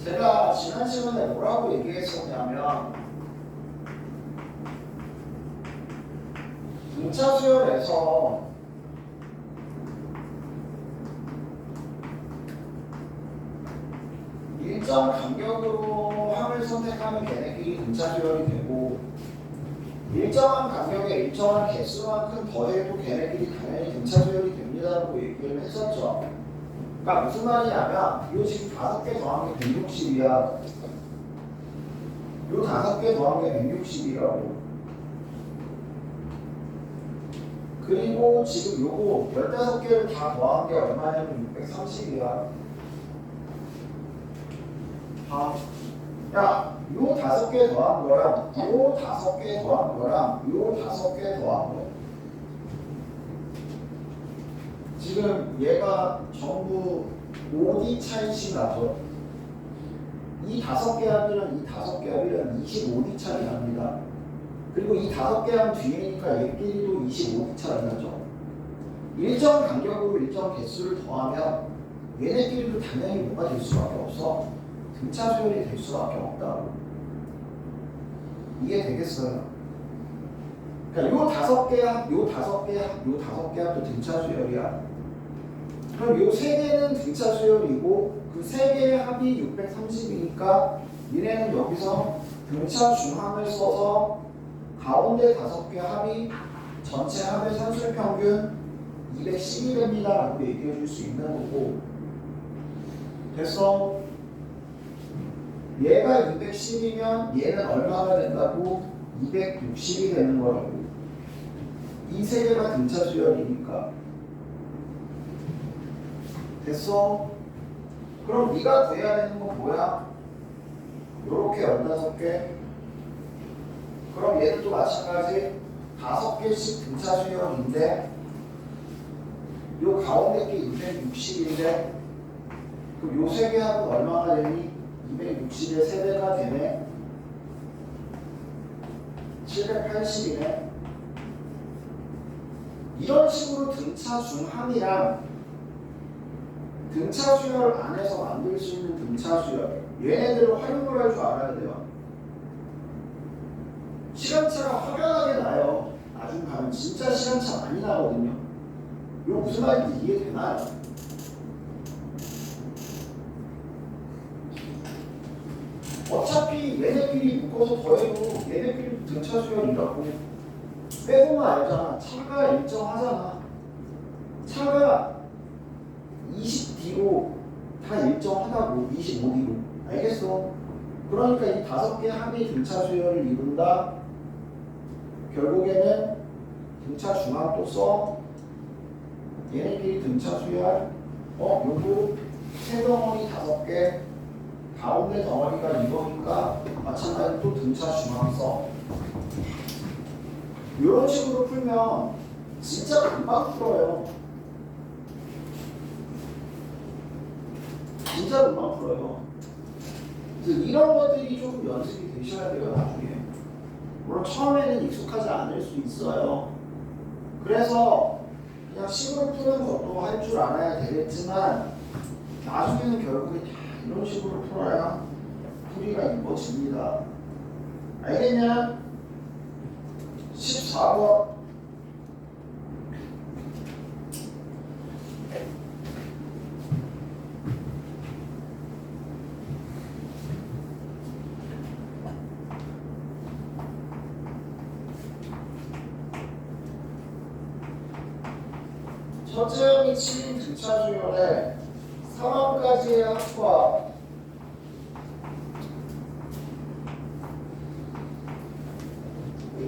제가 지난 시간에 뭐라고 얘기했었냐면 등차 수열에서 일정 간격으로 항을 선택하면 걔네끼리 등차 수열이 되고 일정한 간격에 일정한 개수만큼 더해도 걔네끼리 당연히 등차 수열이 됩니다라고 얘기를 했었죠. 그러니까 무슨 말이냐면 이 지금 5개 더한 게 160이야. 요 5개 더한 게 160이라고. 그리고 지금 요거 15개를 다 더한 게 얼마냐면 630이야. 봐. 야, 요 5개 더한 거랑 요 5개 더한 거랑 요 5개 더한 거. 지금 얘가 전부 5D 차이씩 나죠. 이 5개 합이랑 이 5개 합이랑 25D 차이 납니다. 그리고 이 5개 합 뒤에니까 얘끼리도 25D 차이 나죠. 일정 간격으로 일정 개수를 더하면 얘네끼리도 당연히 뭐가 될 수밖에 없어. 등차 수열이 될 수밖에 없다고. 이게 되겠어요. 그러니까 요 5개 합, 요 5개 합, 요 5개 합도 등차 수열이야. 그럼 요 3개는 등차 수열이고 그 3개의 합이 630이니까 얘네는 여기서 등차 중함을 써서 가운데 5개 합이 전체 합의 산술 평균 210이 됩니다 라고 얘기해 줄 수 있는 거고. 됐어? 얘가 210이면 얘는 얼마가 된다고? 260이 되는 거라고. 이 3개가 등차 수열이니까. 됐어? 그럼 네가 구해야 되는 건 뭐야? 요렇게 15개. 그럼 얘도 마찬가지 5개씩 등차 수열인데 요 가운데 게 260인데 그럼 요 3개 합은 얼마가 되니? 260의 3배가 되네. 780이네. 이런 식으로 등차 중함이랑 등차 수열 안에서 만들 수 있는 등차 수열, 얘네들을 활용을 할 줄 알아야 돼요. 시간차가 확연하게 나요. 나중 가면 진짜 시간차 많이 나거든요. 이거 무슨 말인지 이해되나요? 어차피 얘네끼리 묶어서 더해도 얘네끼리 등차 수열이라고. 빼보면 알잖아. 차가 일정하잖아. 차가 20D로 다 일정하다고. 25D로. 알겠어? 그러니까 이 5개 합이 등차 수열을 이룬다. 결국에는 등차 중함 또 써. 얘네끼리 등차 수열. 요거 세 덩어리 5개. 가운데 덩어리가 이거니까 마찬가지로 또 등차 중함 써. 이런 식으로 풀면 진짜 금방 풀어요. 진짜 금방 풀어요. 그래서 이런 것들이 조금 연습이 되셔야 돼요, 나중에. 물론 처음에는 익숙하지 않을 수 있어요. 그래서 그냥 식으로 푸는 것도 할 줄 알아야 되겠지만 나중에는 결국에 다 이런 식으로 풀어야 풀이가 이루어집니다. 알겠냐? 14번. 첫째 항이 7인 등차 수열에 3항까지의 합과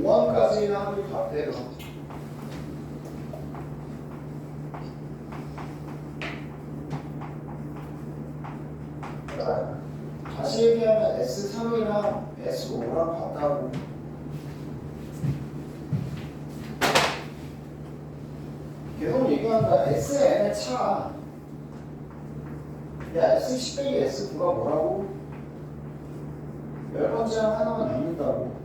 5항까지의 합을 같대요. 다시 얘기하면 S3이랑 S5랑 같다고. 계속 얘기한다. SN의 차. 야, S10 빼기 S9가 뭐라고? 10번째 항 하나만 남는다고.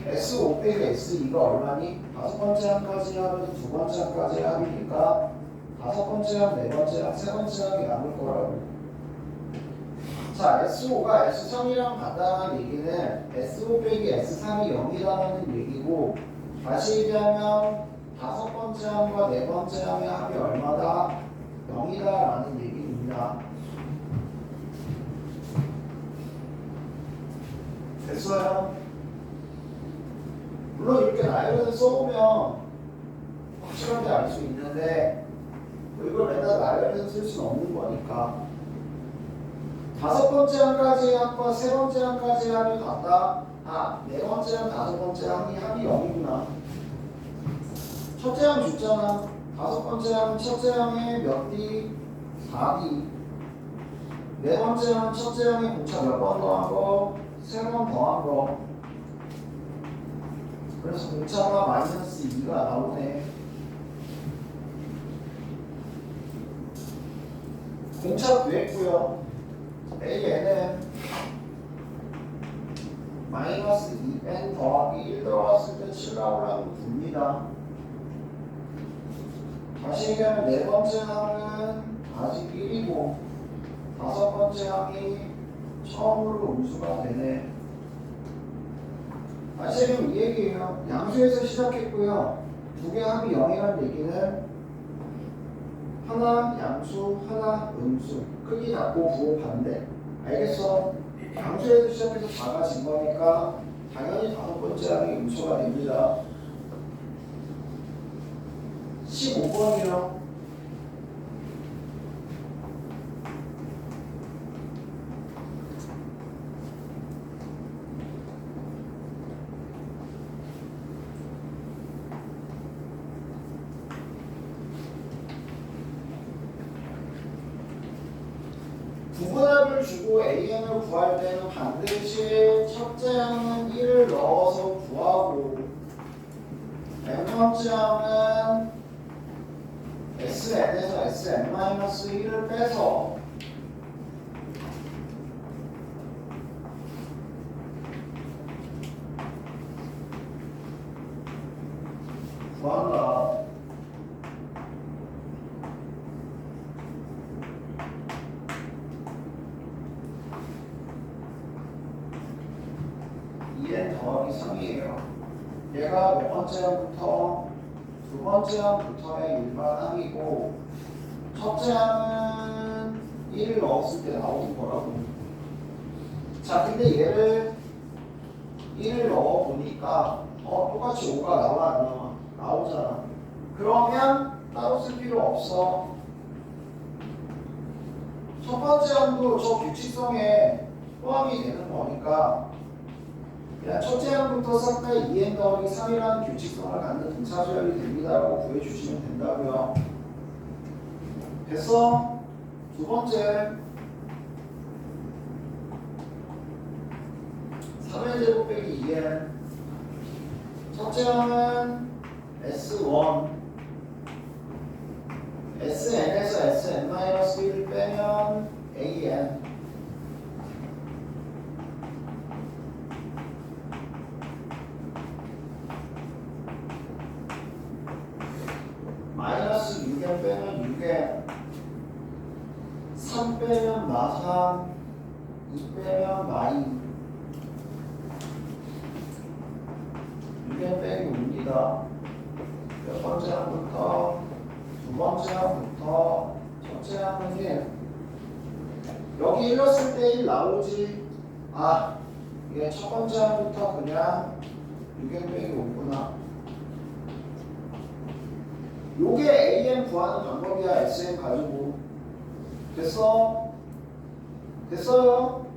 S5 빼기 S2가 얼마니? 5번째 항까지 하면 2번째 항까지 합이니까 5번째 항, 4번째 항, 3번째 항이 남을 거라고. 자, S5가 S3이랑 같다는 얘기는 S5 빼기 S3이 0이라는 얘기고, 다시 얘기하면 5번째 항과 4번째 항의 합이 얼마다? 0이다 라는 얘기입니다. 됐어요? 물론 이렇게 나열해서 써보면 확실하게 알 수 있는데 이걸 맨날 나열해서 쓸 수는 없는 거니까. 5번째 항까지의 합과 3번째 항까지의 합이 같다. 4번째 항, 5번째 항이 합이 0이구나. 첫째 항 줬잖아. 다섯 번째 항은 첫째 항에 몇 D? 4D. 네 번째 항은 첫째 항에 공차 몇 번 더한 거? 3번 더한 거. 그래서 공차가 마이너스 2가 나오네. 공차 구했고요. AN은 마이너스 2n 더하기 1 들어갔을 때 7 나오라고 봅니다. 다시 얘기하면 네 번째 항은 아직 1이고 다섯 번째 항이 처음으로 음수가 되네. 다시 얘기하면 이 얘기예요. 양수에서 시작했고요. 두 개 합이 0이라는 얘기는 하나 양수, 하나 음수. 크기 작고 부호 반대. 알겠어? 양수에서 시작해서 작아진 거니까 당연히 다섯 번째 항이 음수가 됩니다. 15번이요. 구분합을 주고 AN을 구할 때는 반드시 첫째 항은 1을 넣어서 구하고 n번째 항은 SN에서 SN-1을 빼서 구한다. EN 더하기 3이에요. 얘가 몇 번째 항부터 두 번째 항부터의 일반 항이고 첫째 항은 1을 넣었을 때 나오는 거라고. 자, 근데 얘를 1을 넣어 보니까 똑같이 5가 나와 안 나와? 나오잖아. 그러면 따로 쓸 필요 없어. 첫 번째 항도 저 규칙성에 포함이 되는 거니까 그냥 첫째 항부터 싹 다 2n 더하기 3이라는 규칙성을 갖는 등차수열이 됩니다라고 구해주시면 된다고요. 됐어? 두 번째 3의 제곱 빼기 2n. 첫째 항은 S1 SN에서 SN-1을 빼면 AN 마이너스 6n 빼면 6n 3 빼면 마삼 2 빼면 마이 6n 빼기 5입니다. 몇 번째 항부터 두 번째 항부터 첫째 항은 1 여기 1 넣었을 때 1 나오지. 아 이게 첫 번째 항부터 그냥 6n 빼기 5구나. 요게 AN 구하는 방법이야. SN 가지고. 됐어? 됐어요?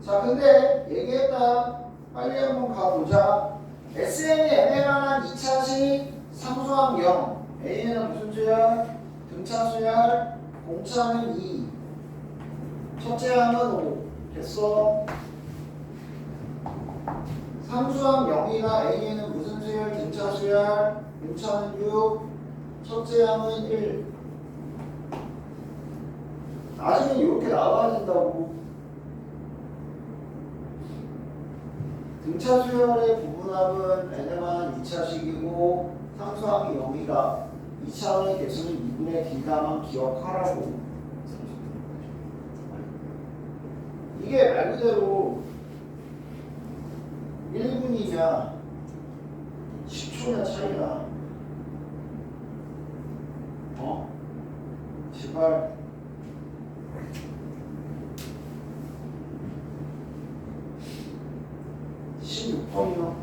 자 근데 얘기했다. 빨리 한번 가보자. SN이 N에 관한 2차식 상수항 0. AN은 무슨 수열? 등차수열. 공차는 2. 첫째 항은 5. 됐어? 상수항 0이나 AN은 무슨 수열? 등차수열. 공차는 6. 첫째 항은 1. 나중에 이렇게 나와야 된다고. 등차 수열의 부분합은 n에 관한 2차식이고 상수항이 0이다. 2차항의 개수는 2분의 d다만 기억하라고. 이게 말 그대로 1분이냐 10초냐 차이나. 제발. (16번이요)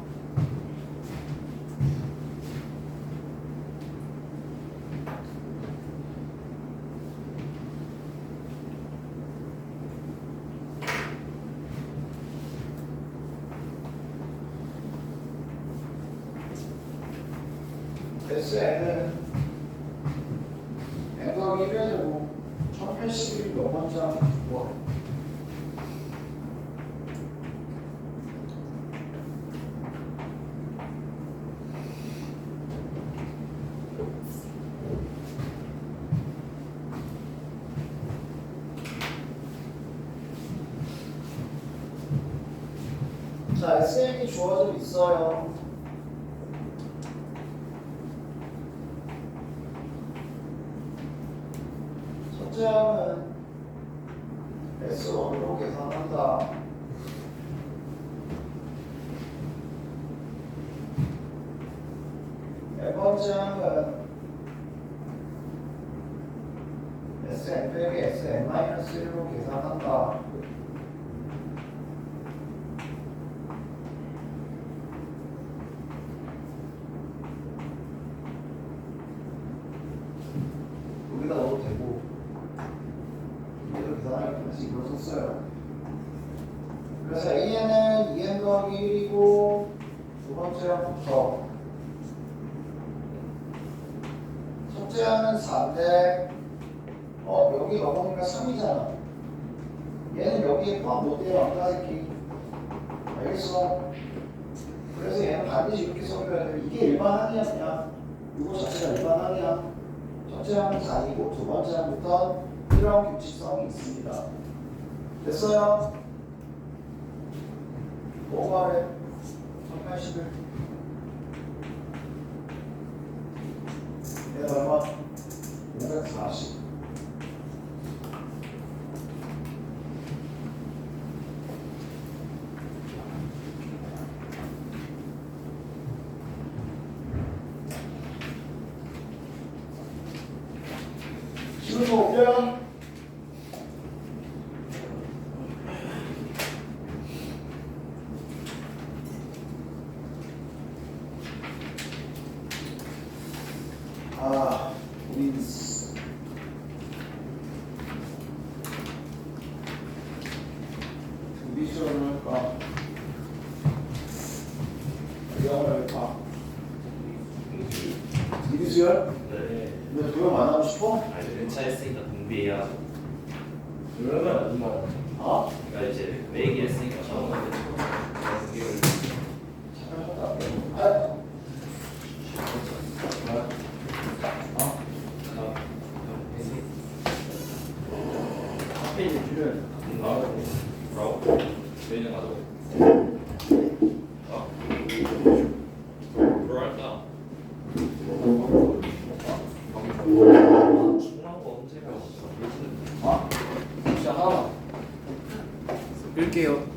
SN은 n 더하기 1의 제곱 1081이 몇 번째 뭐 자, SN이 주어져 있어요. 첫째 항은 S1으로 계산한다. 네 번째 항은 Sn 빼기 Sn-1로 계산한다. 여기다 넣어도 되고 얘도 계산하기 편해서 이걸 썼어요. 그래서 AN은 2n 더하기 1이고 두 번째 항부터 첫째 항은 4인데 여기 넣어보니까 3이잖아. 얘는 여기에 포함 못돼요. 아까 새끼 알겠어? 그래서 얘는 반드시 이렇게 써줘야 돼. 이게 일반항이야. 그냥 이거 자체가 일반항이야. 첫째 항은 4이고 두 번째 항부터 이런 규칙성이 있습니다. 됐어요? 뭐가 그래? 1081 얘는 얼마? 540 쉬운 거 없냐? 윈스 디비전을 할까? 영어를 할까? 디비전? 네. 근데 도형 안 하고 싶어? 아니 렌차 했으니까 동비해야. 그러면 아줌마 아? 그러니까 이제 내기 했으니까 처음 하게 동비를. 아, 카페인 주면 뭐라고? 매년 가자고. 들어갈까? 중요한 거 언제 배웠어? 아? 진짜 하나. 끌게요.